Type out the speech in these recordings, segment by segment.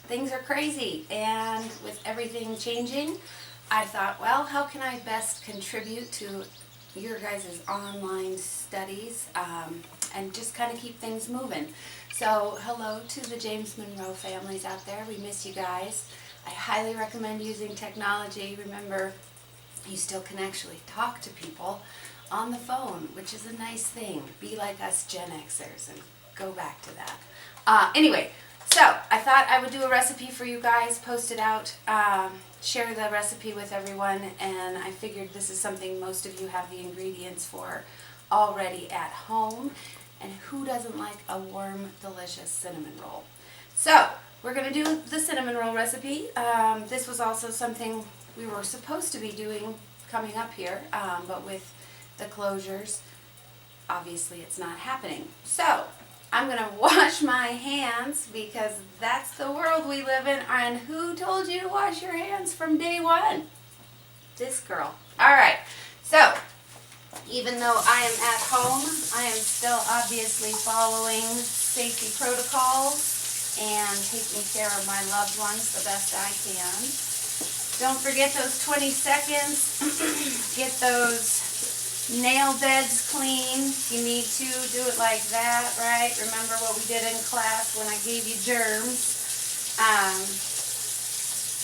Things are crazy, and with everything changing, I thought, well, how can I best contribute to your guys' online studies and just kind of keep things moving. So hello to the James Monroe families out there. We miss you guys. I highly recommend using technology. Remember, you still can actually talk to people on the phone, which is a nice thing. Be like us Gen Xers and go back to that. Anyway, so I thought I would do a recipe for you guys, post it out, share the recipe with everyone, and I figured this is something most of you have the ingredients for already at home. And who doesn't like a warm, delicious cinnamon roll? So we're going to do the cinnamon roll recipe. This was also something we were supposed to be doing coming up here, but with the closures, obviously it's not happening. So I'm going to wash my hands because that's the world we live in. And who told you to wash your hands from day one? This girl. All right. So even though I am at home, I am still obviously following safety protocols and taking care of my loved ones the best I can. Don't forget those 20 seconds. Get those nail beds clean. You need to do it like that, right? Remember what we did in class when I gave you germs.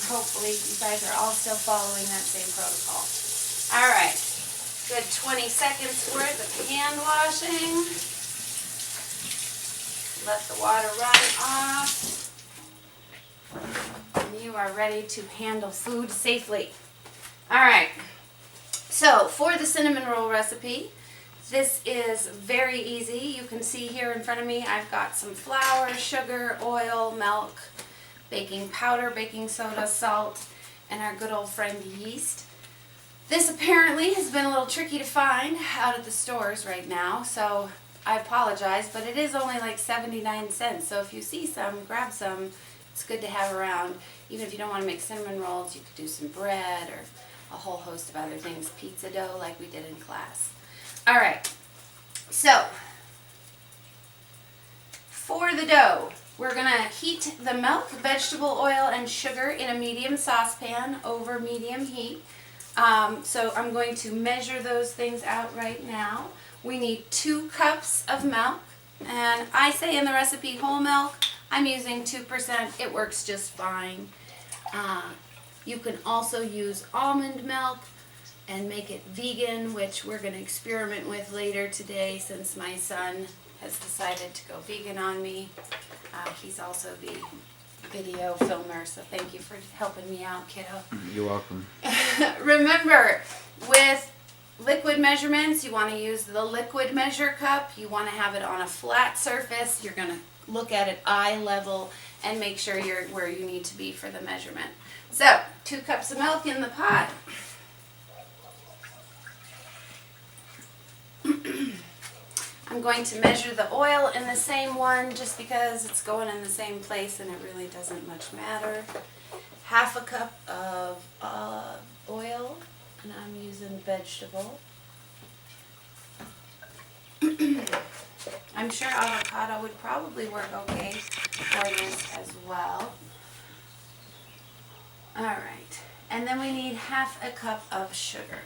Hopefully you guys are all still following that same protocol. All right, good 20 seconds worth of hand washing. Let the water run off. And you are ready to handle food safely. All right. So for the cinnamon roll recipe, this is very easy. You can see here in front of me, I've got some flour, sugar, oil, milk, baking powder, baking soda, salt, and our good old friend yeast. This apparently has been a little tricky to find out at the stores right now, so I apologize, but it is only like 79 cents. So if you see some, grab some. It's good to have around. Even if you don't want to make cinnamon rolls, you could do some bread or a whole host of other things, pizza dough like we did in class. All right, so for the dough, we're going to heat the milk, vegetable oil, and sugar in a medium saucepan over medium heat. So I'm going to measure those things out right now. We need 2 cups of milk, and I say in the recipe whole milk. I'm using 2%. It works just fine. You can also use almond milk and make it vegan, which we're going to experiment with later today since my son has decided to go vegan on me. He's also the video filmer, so thank you for helping me out, kiddo. You're welcome. Remember, with liquid measurements, you want to use the liquid measure cup. You want to have it on a flat surface. You're going to look at it eye level and make sure you're where you need to be for the measurement. So, 2 cups of milk in the pot. I'm going to measure the oil in the same one just because it's going in the same place and it really doesn't much matter. 1/2 cup of oil, and I'm using vegetable. I'm sure avocado would probably work okay for this as well. All right, and then we need 1/2 cup of sugar.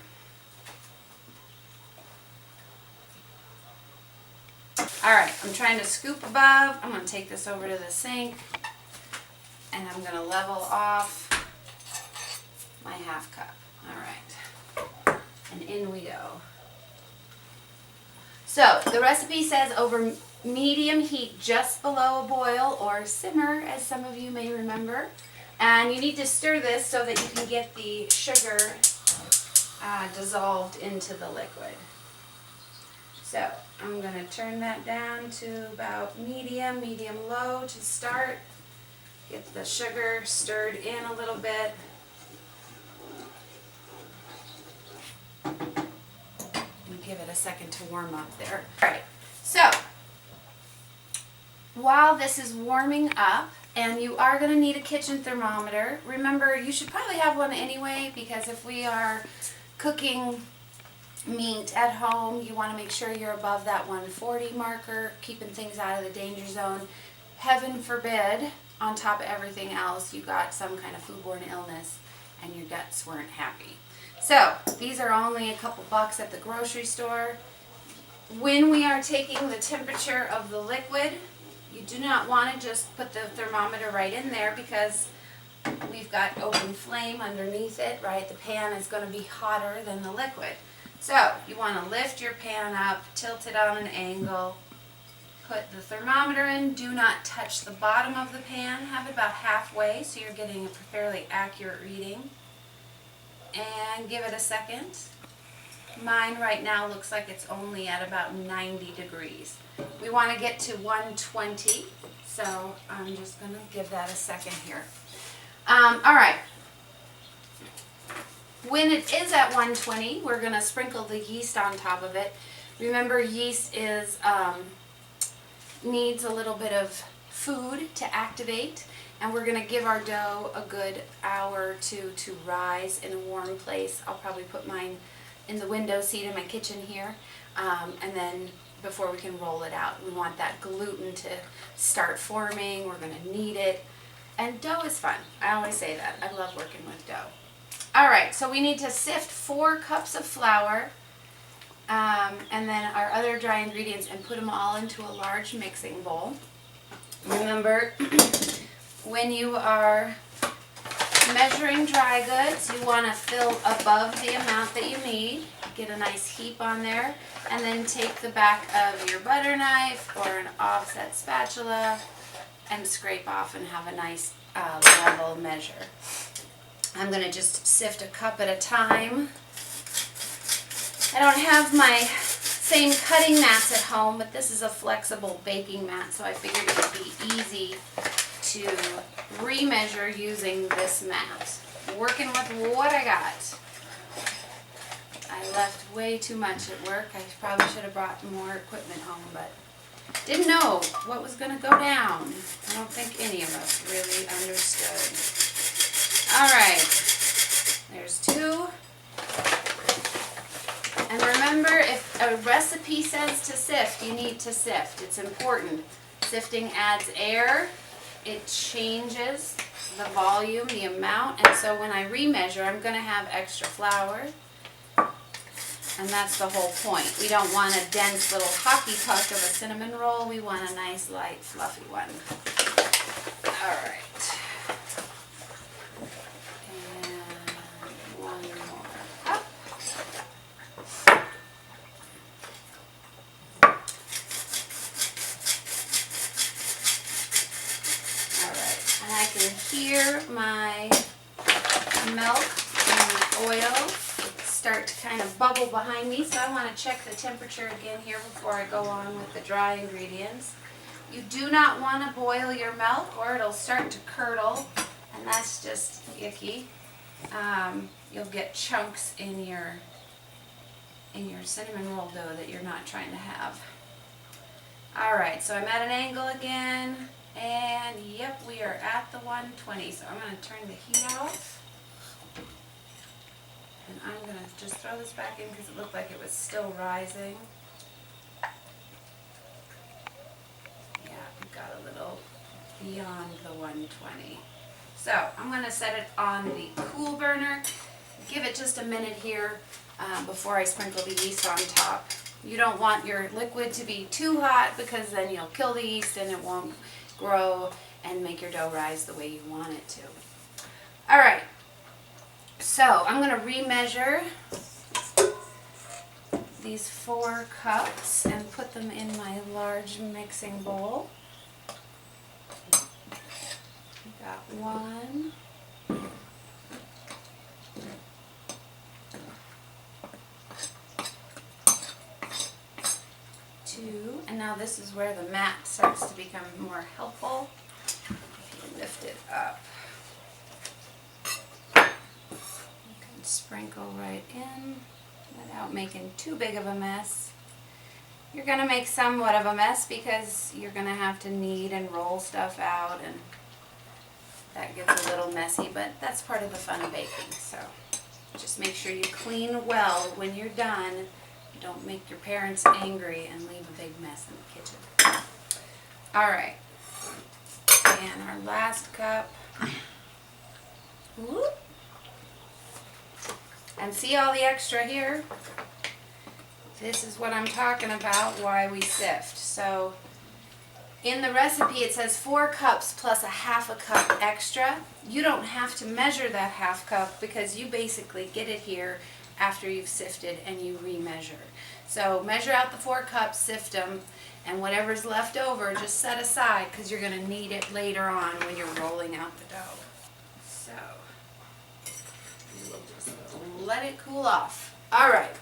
All right, I'm trying to scoop above. I'm going to take this over to the sink, and I'm going to level off my 1/2 cup. All right, and in we go. So the recipe says over medium heat just below a boil, or simmer as some of you may remember. And you need to stir this so that you can get the sugar dissolved into the liquid. So I'm going to turn that down to about medium low to start. Get the sugar stirred in a little bit. And give it a second to warm up there. All right, so while this is warming up, and you are going to need a kitchen thermometer. Remember, you should probably have one anyway, because if we are cooking meat at home, you want to make sure you're above that 140 marker, keeping things out of the danger zone. Heaven forbid on top of everything else, you got some kind of foodborne illness and your guts weren't happy. So these are only a couple bucks at the grocery store. When we are taking the temperature of the liquid, you do not want to just put the thermometer right in there because we've got open flame underneath it, right? The pan is going to be hotter than the liquid. So you want to lift your pan up, tilt it on an angle, put the thermometer in, do not touch the bottom of the pan, have it about halfway so you're getting a fairly accurate reading, and give it a second. Mine right now looks like it's only at about 90 degrees. We want to get to 120, so I'm just going to give that a second here. Alright, when it is at 120, we're going to sprinkle the yeast on top of it. Remember, yeast needs a little bit of food to activate, and we're going to give our dough a good hour or two to rise in a warm place. I'll probably put mine in the window seat in my kitchen here, and then before we can roll it out. We want that gluten to start forming. We're going to knead it. And dough is fun. I always say that. I love working with dough. Alright, so we need to sift 4 cups of flour and then our other dry ingredients and put them all into a large mixing bowl. Remember, when you are measuring dry goods, you want to fill above the amount that you need. Get a nice heap on there, and then take the back of your butter knife or an offset spatula and scrape off and have a nice level measure. I'm going to just sift a cup at a time. I don't have my same cutting mats at home, but this is a flexible baking mat, so I figured it would be easy to remeasure using this mat. Working with what I got. I left way too much at work. I probably should have brought more equipment home, but didn't know what was going to go down. I don't think any of us really understood. Alright, there's 2. And remember, if a recipe says to sift, you need to sift. It's important. Sifting adds air. It changes the volume, the amount, and so when I remeasure, I'm going to have extra flour. And that's the whole point. We don't want a dense little hockey puck of a cinnamon roll. We want a nice, light, fluffy one. Alright. And 1 more cup. Alright. And I can hear my milk and oil start to kind of bubble behind me, so I want to check the temperature again here before I go on with the dry ingredients. You do not want to boil your milk or it'll start to curdle, and that's just icky. You'll get chunks in your cinnamon roll dough that you're not trying to have. Alright, so I'm at an angle again, and yep, we are at the 120, so I'm going to turn the heat off. And I'm going to just throw this back in because it looked like it was still rising. Yeah, it got a little beyond the 120. So I'm going to set it on the cool burner. Give it just a minute here before I sprinkle the yeast on top. You don't want your liquid to be too hot because then you'll kill the yeast and it won't grow and make your dough rise the way you want it to. Alright. So I'm going to remeasure these 4 cups and put them in my large mixing bowl. Got 1. 2. And now this is where the mat starts to become more helpful. If you lift it up. Sprinkle right in without making too big of a mess. You're going to make somewhat of a mess because you're going to have to knead and roll stuff out, and that gets a little messy, but that's part of the fun of baking. So just make sure you clean well when you're done. Don't make your parents angry and leave a big mess in the kitchen. Alright, And our last cup. Whoop. And see all the extra here? This is what I'm talking about, why we sift. So in the recipe it says 4 cups plus a half a cup extra. You don't have to measure that half cup because you basically get it here after you've sifted and you remeasure. So measure out the 4 cups, sift them, and whatever's left over just set aside because you're going to need it later on when you're rolling out the dough. So we'll just let it cool off. All right.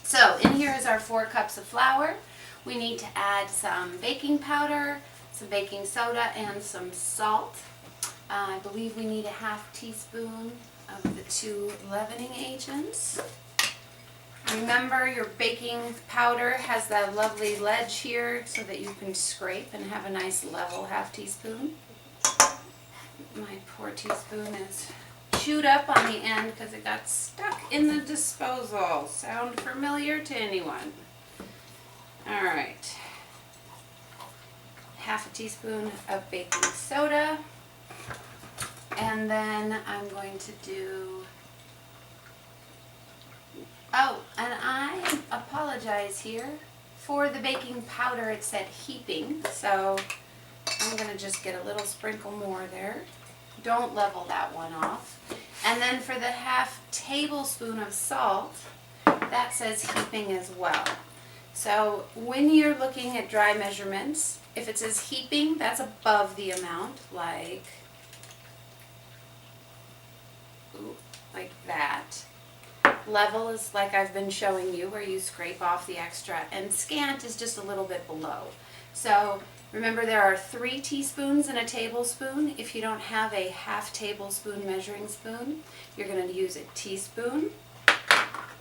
So in here is our 4 cups of flour. We need to add some baking powder, some baking soda, and some salt. I believe we need a half teaspoon of the 2 leavening agents. Remember, your baking powder has that lovely ledge here so that you can scrape and have a nice level half teaspoon. My poor teaspoon is chewed up on the end because it got stuck in the disposal. Sound familiar to anyone? All right. Half a teaspoon of baking soda. And then I'm going to do, oh, and I apologize here. For the baking powder it said heaping, so I'm going to just get a little sprinkle more there. Don't level that one off. And then for the half tablespoon of salt, that says heaping as well. So when you're looking at dry measurements, if it says heaping, that's above the amount, like that. Level is like I've been showing you, where you scrape off the extra, and scant is just a little bit below. So remember, there are 3 teaspoons in a tablespoon. If you don't have a half tablespoon measuring spoon, you're going to use a teaspoon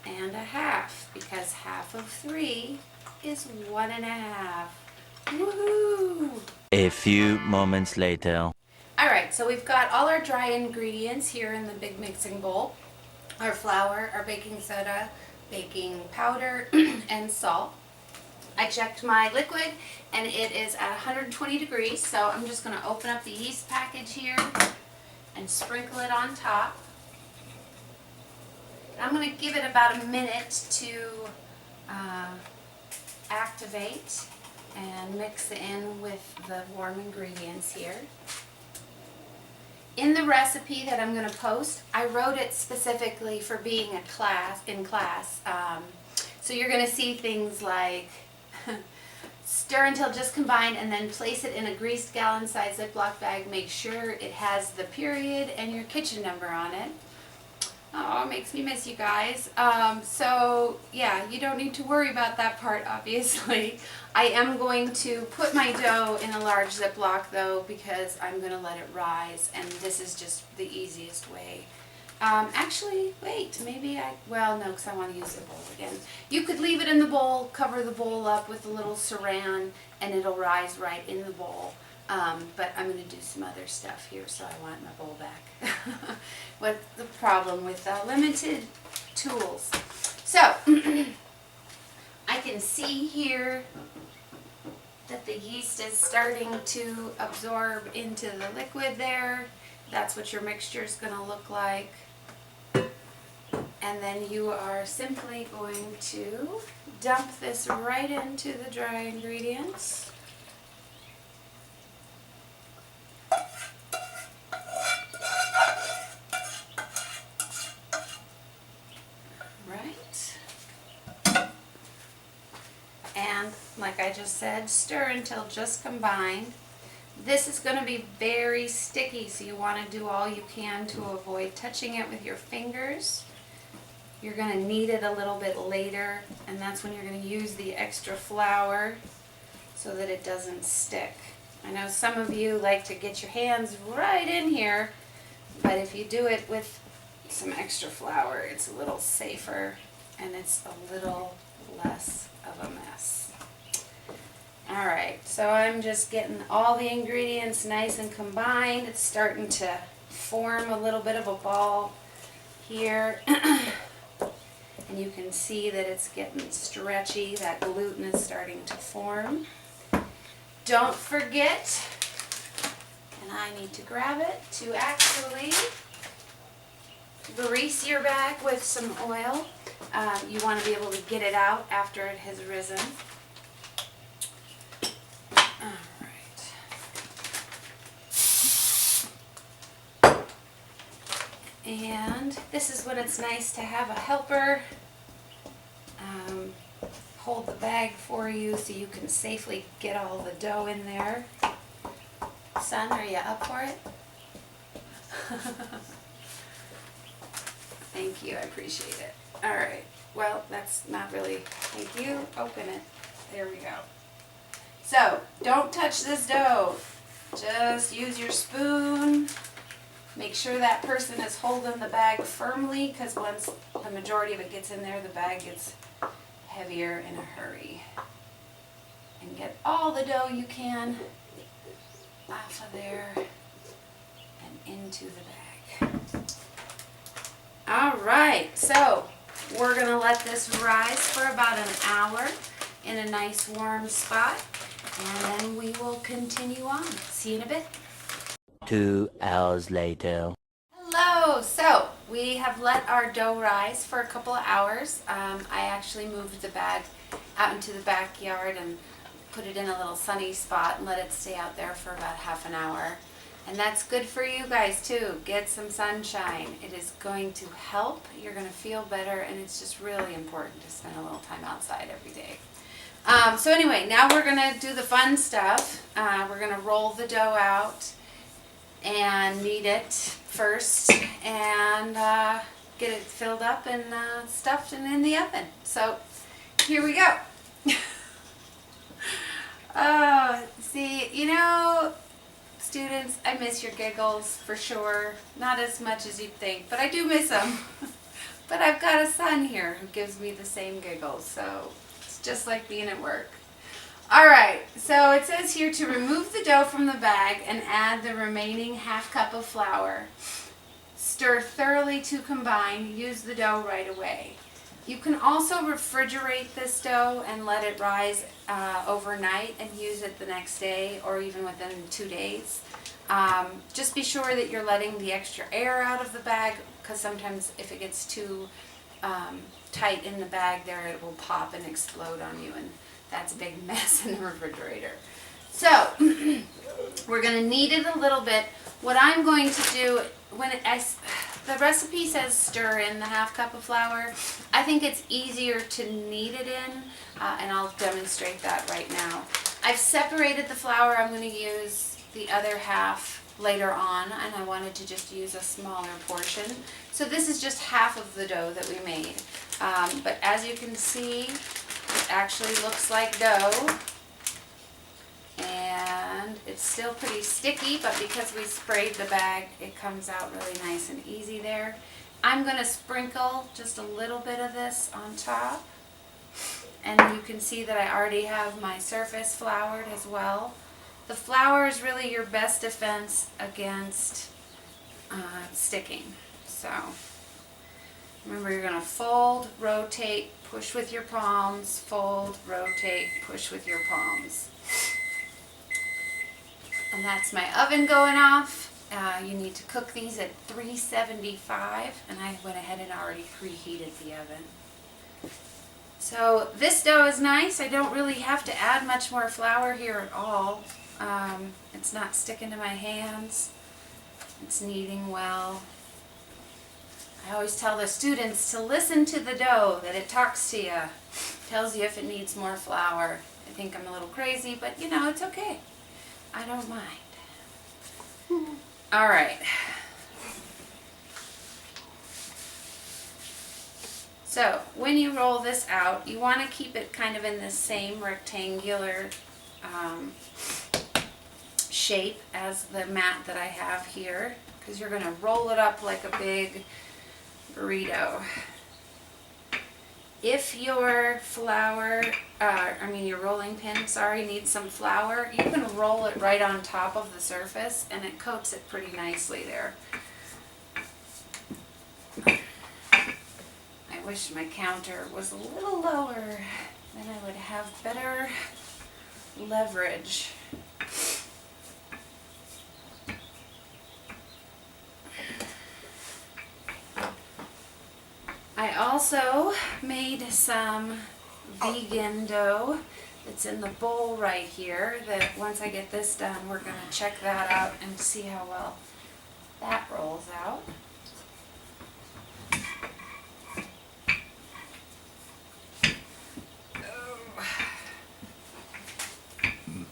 and a half, because half of 3 is 1.5. Woohoo! A few moments later. Alright, so we've got all our dry ingredients here in the big mixing bowl. Our flour, our baking soda, baking powder, and salt. I checked my liquid and it is at 120 degrees, so I'm just going to open up the yeast package here and sprinkle it on top. I'm going to give it about a minute to activate and mix in with the warm ingredients here. In the recipe that I'm going to post, I wrote it specifically for being in class. So you're going to see things like stir until just combined, and then place it in a greased gallon-sized Ziploc bag. Make sure it has the period and your kitchen number on it. Oh, it makes me miss you guys. So yeah, you don't need to worry about that part, obviously. I am going to put my dough in a large Ziploc though, because I'm going to let it rise, and this is just the easiest way. Actually, wait, maybe well, no, because I want to use the bowl again. You could leave it in the bowl, cover the bowl up with a little saran, and it'll rise right in the bowl. But I'm going to do some other stuff here, so I want my bowl back. What's the problem with limited tools? So, I can see here that the yeast is starting to absorb into the liquid there. That's what your mixture is going to look like. And then you are simply going to dump this right into the dry ingredients. And like I just said, stir until just combined. This is going to be very sticky, so you want to do all you can to avoid touching it with your fingers. You're going to knead it a little bit later, and that's when you're going to use the extra flour so that it doesn't stick. I know some of you like to get your hands right in here, but if you do it with some extra flour, it's a little safer and it's a little less of a mess. Alright, so I'm just getting all the ingredients nice and combined. It's starting to form a little bit of a ball here. And you can see that it's getting stretchy. That gluten is starting to form. Don't forget and I need to grab it to actually grease your bag with some oil. You want to be able to get it out after it has risen. Alright. And this is when it's nice to have a helper hold the bag for you so you can safely get all the dough in there. Son, are you up for it? Thank you, I appreciate it. Alright, well, that's not really, thank you, open it. There we go. So, don't touch this dough. Just use your spoon. Make sure that person is holding the bag firmly, because once the majority of it gets in there, the bag gets heavier in a hurry. And get all the dough you can off of there and into the bag. Alright, so we're going to let this rise for about an hour in a nice warm spot, and then we will continue on. See you in a bit. 2 hours later. Hello! So, we have let our dough rise for a couple of hours. I actually moved the bag out into the backyard and put it in a little sunny spot and let it stay out there for about half an hour. And that's good for you guys too. Get some sunshine. It is going to help. You're going to feel better, and it's just really important to spend a little time outside every day. So anyway, now we're going to do the fun stuff. We're going to roll the dough out and knead it first and get it filled up and stuffed and in the oven. So here we go. See, you know, students, I miss your giggles for sure. Not as much as you'd think, but I do miss them. But I've got a son here who gives me the same giggles, so it's just like being at work. Alright, so it says here to remove the dough from the bag and add the remaining ½ cup of flour. Stir thoroughly to combine. Use the dough right away. You can also refrigerate this dough and let it rise overnight and use it the next day or even within 2 days. Just be sure that you're letting the extra air out of the bag, because sometimes if it gets too tight in the bag there, it will pop and explode on you, and that's a big mess in the refrigerator. So we're going to knead it a little bit. What I'm going to do, the recipe says stir in the ½ cup of flour. I think it's easier to knead it in, and I'll demonstrate that right now. I've separated the flour. I'm going to use the other half later on, and I wanted to just use a smaller portion. So this is just half of the dough that we made. But as you can see, it actually looks like dough. And it's still pretty sticky, but because we sprayed the bag, it comes out really nice and easy there. I'm going to sprinkle just a little bit of this on top. And you can see that I already have my surface floured as well. The flour is really your best defense against sticking. So remember, you're going to fold, rotate, push with your palms, fold, rotate, push with your palms. And that's my oven going off. You need to cook these at 375, and I went ahead and already preheated the oven. So this dough is nice. I don't really have to add much more flour here at all. It's not sticking to my hands. It's kneading well. I always tell the students to listen to the dough, that it talks to you. It tells you if it needs more flour. I think I'm a little crazy, but you know, it's okay. I don't mind. All right. So when you roll this out, you want to keep it kind of in this same rectangular shape as the mat that I have here, because you're going to roll it up like a big burrito. If your your rolling pin, needs some flour, you can roll it right on top of the surface and it coats it pretty nicely there. I wish my counter was a little lower, then I would have better leverage. I also made some vegan dough that's in the bowl right here, that once I get this done, we're going to check that out and see how well that rolls out.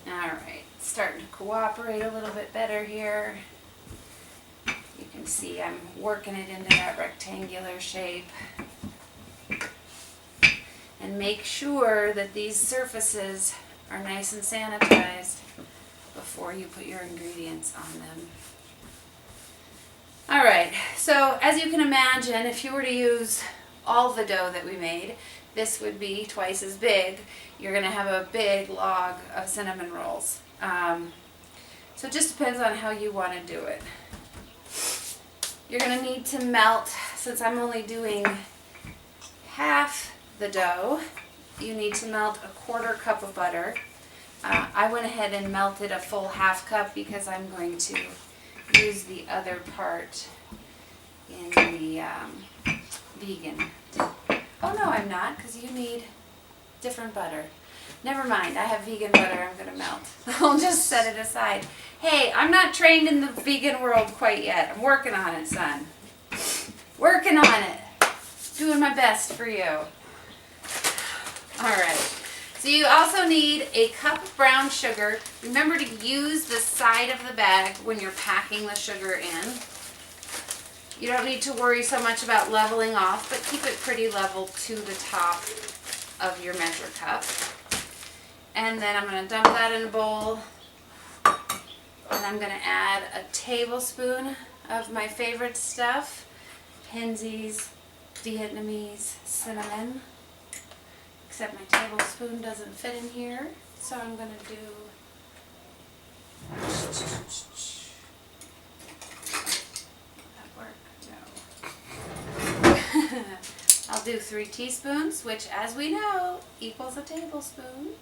Alright, starting to cooperate a little bit better here. You can see I'm working it into that rectangular shape. And make sure that these surfaces are nice and sanitized before you put your ingredients on them. Alright, so as you can imagine, if you were to use all the dough that we made, this would be twice as big. You're going to have a big log of cinnamon rolls. So it just depends on how you want to do it. You're going to need to melt, since I'm only doing half the dough, you need to melt a 1/4 cup of butter. I went ahead and melted a full 1/2 cup because I'm going to use the other part in the vegan. Oh no, I'm not, because you need different butter. Never mind, I have vegan butter I'm going to melt. I'll just set it aside. Hey, I'm not trained in the vegan world quite yet. I'm working on it, son. Working on it. Doing my best for you. Alright, so you also need a cup of brown sugar. Remember to use the side of the bag when you're packing the sugar in. You don't need to worry so much about leveling off, but keep it pretty level to the top of your measure cup. And then I'm going to dump that in a bowl. And I'm going to add a tablespoon of my favorite stuff, Pinsy's Vietnamese cinnamon. Except my tablespoon doesn't fit in here, so I'm going to do... That work? No. I'll do 3 teaspoons, which, as we know, equals a tablespoon.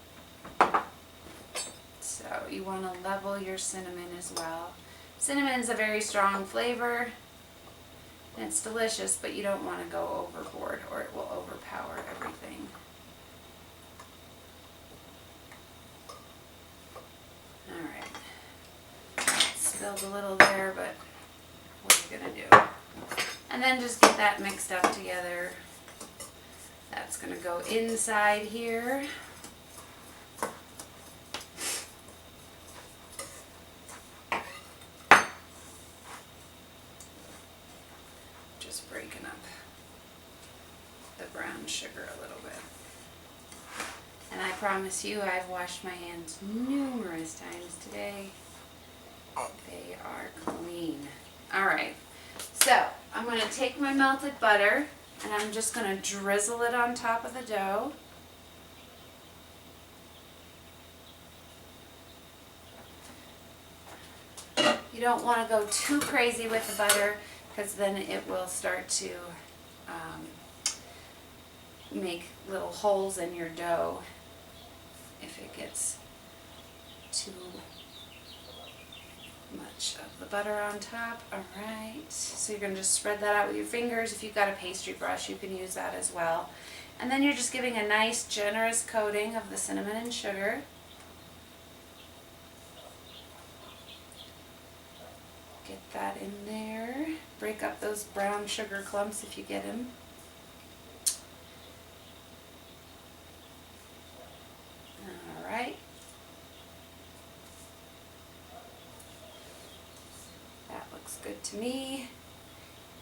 So you want to level your cinnamon as well. Cinnamon is a very strong flavor, and it's delicious, but you don't want to go overboard or it will overpower everything. Alright, spilled a little there, but what are you going to do? And then just get that mixed up together. That's going to go inside here. Just breaking up the brown sugar a little bit. And I promise you, I've washed my hands numerous times today. They are clean. Alright, so I'm going to take my melted butter and I'm just going to drizzle it on top of the dough. You don't want to go too crazy with the butter, because then it will start to make little holes in your dough if it gets too much of the butter on top. Alright, so you're going to just spread that out with your fingers. If you've got a pastry brush, you can use that as well. And then you're just giving a nice generous coating of the cinnamon and sugar. Get that in there. Break up those brown sugar clumps if you get them. Alright. That looks good to me.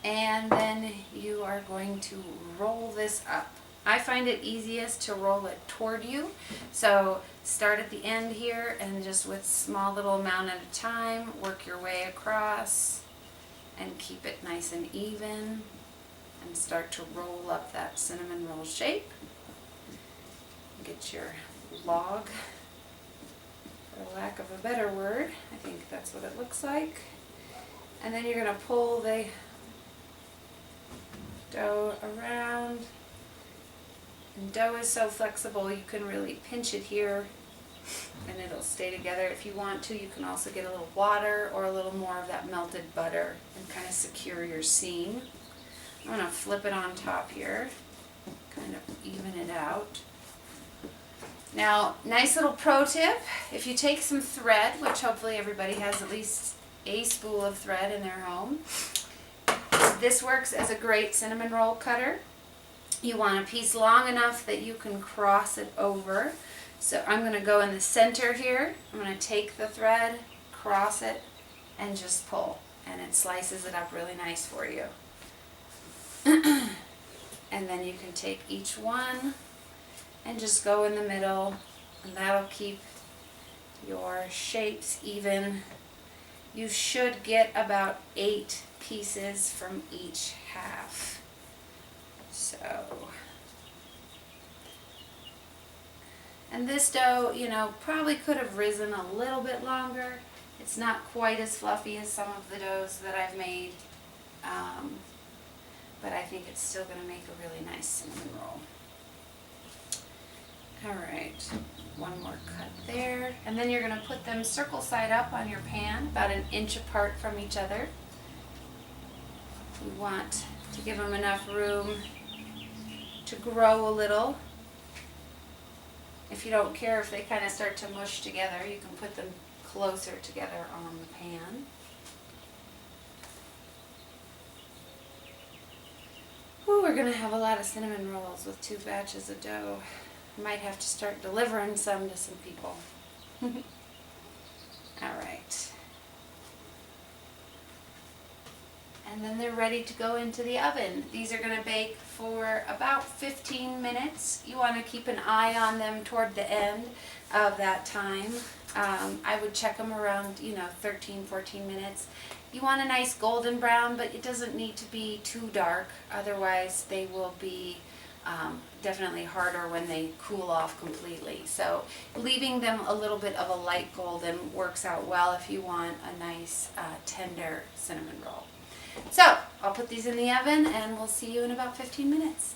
And then you are going to roll this up. I find it easiest to roll it toward you. So start at the end here and just with small little amount at a time, work your way across and keep it nice and even and start to roll up that cinnamon roll shape. Get your log, for lack of a better word. I think that's what it looks like. And then you're going to pull the dough around. And dough is so flexible, you can really pinch it here and it'll stay together. If you want to, you can also get a little water or a little more of that melted butter and kind of secure your seam. I'm going to flip it on top here, kind of even it out. Now, nice little pro tip, if you take some thread, which hopefully everybody has at least a spool of thread in their home, this works as a great cinnamon roll cutter. You want a piece long enough that you can cross it over. So I'm going to go in the center here. I'm going to take the thread, cross it, and just pull. And it slices it up really nice for you. And then you can take each one and just go in the middle, and that'll keep your shapes even. You should get about 8 pieces from each half. So, and this dough, you know, probably could have risen a little bit longer. It's not quite as fluffy as some of the doughs that I've made, but I think it's still going to make a really nice cinnamon roll. Alright, one more cut there, and then you're going to put them circle side up on your pan, about 1 inch apart from each other. You want to give them enough room to grow a little. If you don't care if they kind of start to mush together, you can put them closer together on the pan. Ooh, we're going to have a lot of cinnamon rolls with 2 batches of dough. Might have to start delivering some to some people. Alright. And then they're ready to go into the oven. These are going to bake for about 15 minutes. You want to keep an eye on them toward the end of that time. I would check them around, 13, 14 minutes. You want a nice golden brown, but it doesn't need to be too dark. Otherwise, they will be definitely harder when they cool off completely. So leaving them a little bit of a light golden works out well if you want a nice tender cinnamon roll. So I'll put these in the oven and we'll see you in about 15 minutes.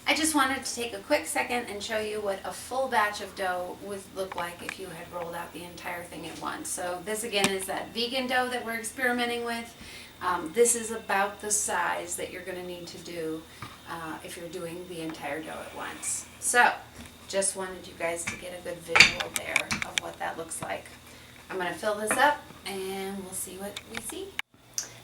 I just wanted to take a quick second and show you what a full batch of dough would look like if you had rolled out the entire thing at once. So this again is that vegan dough that we're experimenting with. This is about the size that you're going to need to do if you're doing the entire dough at once. So just wanted you guys to get a good visual there of what that looks like. I'm going to fill this up and we'll see what we see.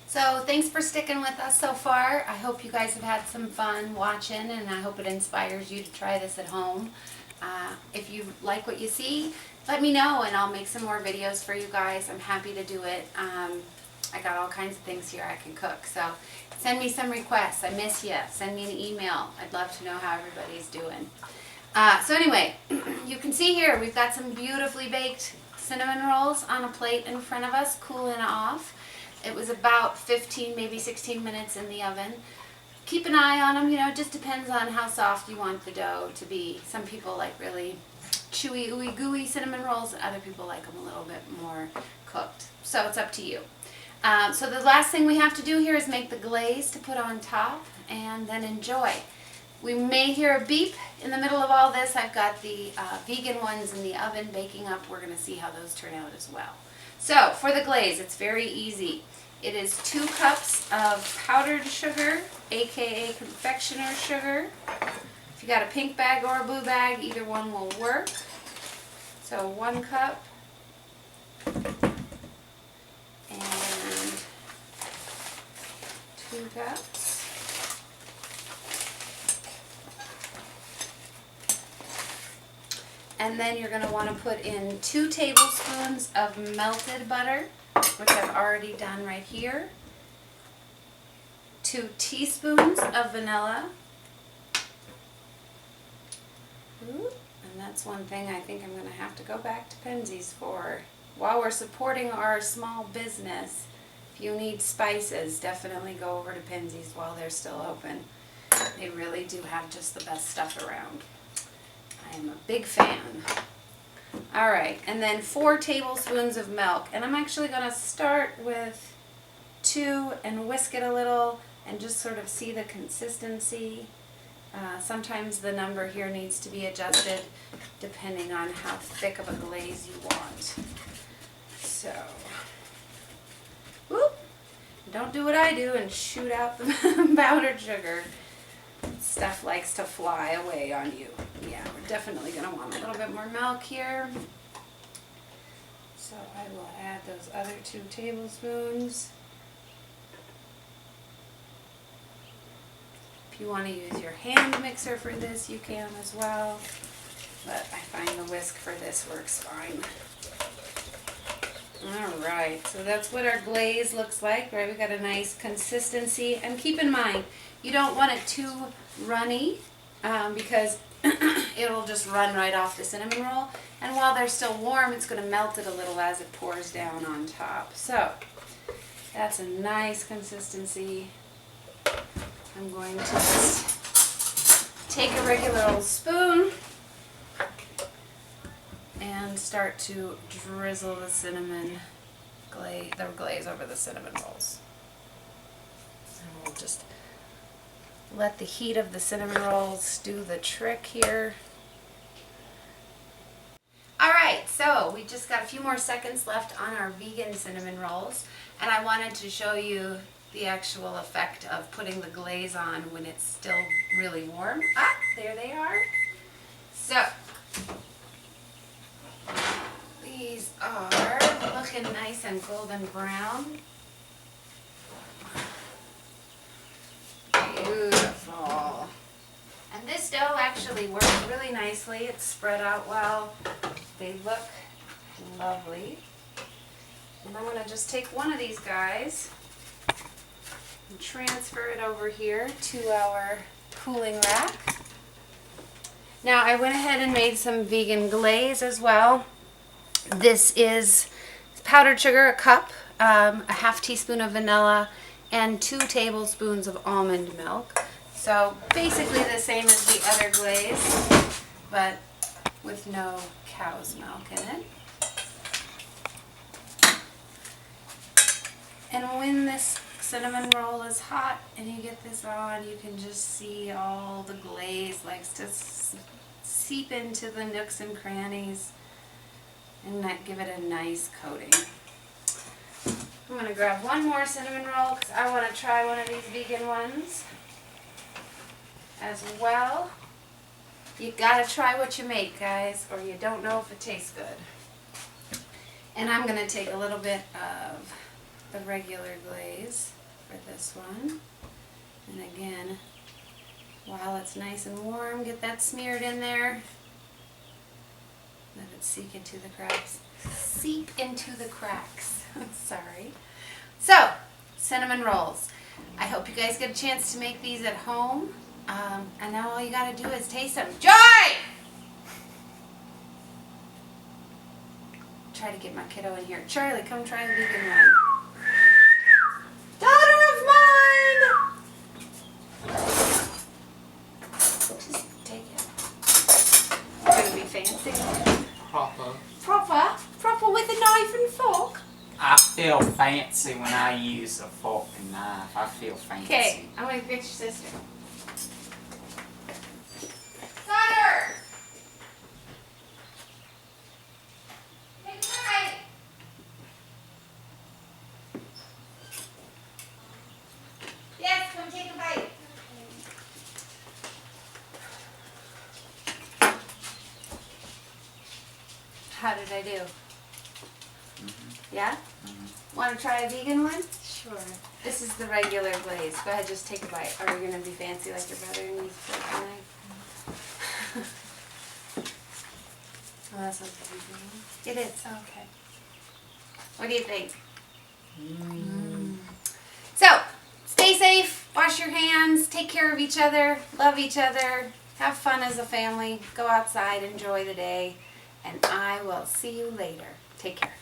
So thanks for sticking with us so far. I hope you guys have had some fun watching, and I hope it inspires you to try this at home. If you like what you see, let me know and I'll make some more videos for you guys. I'm happy to do it. I got all kinds of things here I can cook. So send me some requests. I miss you. Send me an email. I'd love to know how everybody's doing. So anyway, you can see here we've got some beautifully baked cinnamon rolls on a plate in front of us, cooling off. It was about 15, maybe 16 minutes in the oven. Keep an eye on them, it just depends on how soft you want the dough to be. Some people like really chewy, ooey gooey cinnamon rolls, and other people like them a little bit more cooked. So it's up to you. So the last thing we have to do here is make the glaze to put on top and then enjoy. We may hear a beep in the middle of all this. I've got the vegan ones in the oven baking up. We're going to see how those turn out as well. So for the glaze, it's very easy. It is 2 cups of powdered sugar, aka confectioner sugar. If you got a pink bag or a blue bag, either one will work. So 1 cup and 2 cups. And then you're going to want to put in 2 tablespoons of melted butter, which I've already done right here. 2 teaspoons of vanilla. Ooh, and that's one thing I think I'm going to have to go back to Penzeys for. While we're supporting our small business, if you need spices, definitely go over to Penzeys while they're still open. They really do have just the best stuff around. I'm a big fan. Alright, and then 4 tablespoons of milk. And I'm actually going to start with 2 and whisk it a little and just sort of see the consistency. Sometimes the number here needs to be adjusted depending on how thick of a glaze you want. So, whoop, don't do what I do and shoot out the powdered sugar. Stuff likes to fly away on you. Yeah, we're definitely going to want a little bit more milk here. So I will add those other 2 tablespoons. If you want to use your hand mixer for this, you can as well. But I find the whisk for this works fine. Alright, so that's what our glaze looks like, right? We've got a nice consistency. And keep in mind, you don't want it too runny because it'll just run right off the cinnamon roll. And while they're still warm, it's going to melt it a little as it pours down on top. So that's a nice consistency. I'm going to just take a regular old spoon and start to drizzle the glaze over the cinnamon rolls. And we'll just let the heat of the cinnamon rolls do the trick here. Alright, so we just got a few more seconds left on our vegan cinnamon rolls, and I wanted to show you the actual effect of putting the glaze on when it's still really warm. Ah, there they are. So these are looking nice and golden brown. Beautiful. And this dough actually works really nicely. It's spread out well. They look lovely. And I'm going to just take one of these guys and transfer it over here to our cooling rack. Now I went ahead and made some vegan glaze as well. This is powdered sugar, a cup, a half teaspoon of vanilla, and 2 tablespoons of almond milk. So basically the same as the other glaze, but with no cow's milk in it. And when this cinnamon roll is hot and you get this on, you can just see all the glaze likes to seep into the nooks and crannies and give it a nice coating. I'm going to grab one more cinnamon roll because I want to try one of these vegan ones as well. You got to try what you make, guys, or you don't know if it tastes good. And I'm going to take a little bit of the regular glaze for this one. And again, while it's nice and warm, get that smeared in there. Let it seep into the cracks. Seep into the cracks. Sorry. So, cinnamon rolls. I hope you guys get a chance to make these at home. And now all you got to do is taste them. Joy! Try to get my kiddo in here. Charlie, come try a vegan one. Daughter of mine! Just take it. You're going to be fancy. Proper with a knife and fork. I feel fancy when I use a fork and knife. I feel fancy. Okay, I'm going to get your sister. Daughter! Take a bite. Yes, come take a bite. How did I do? Yeah? Want to try a vegan one? Sure. This is the regular glaze. Go ahead, just take a bite. Are you going to be fancy like your brother and use a fork and knife? Oh, that sounds like vegan. It is. Okay. What do you think? So, stay safe. Wash your hands. Take care of each other. Love each other. Have fun as a family. Go outside. Enjoy the day. And I will see you later. Take care.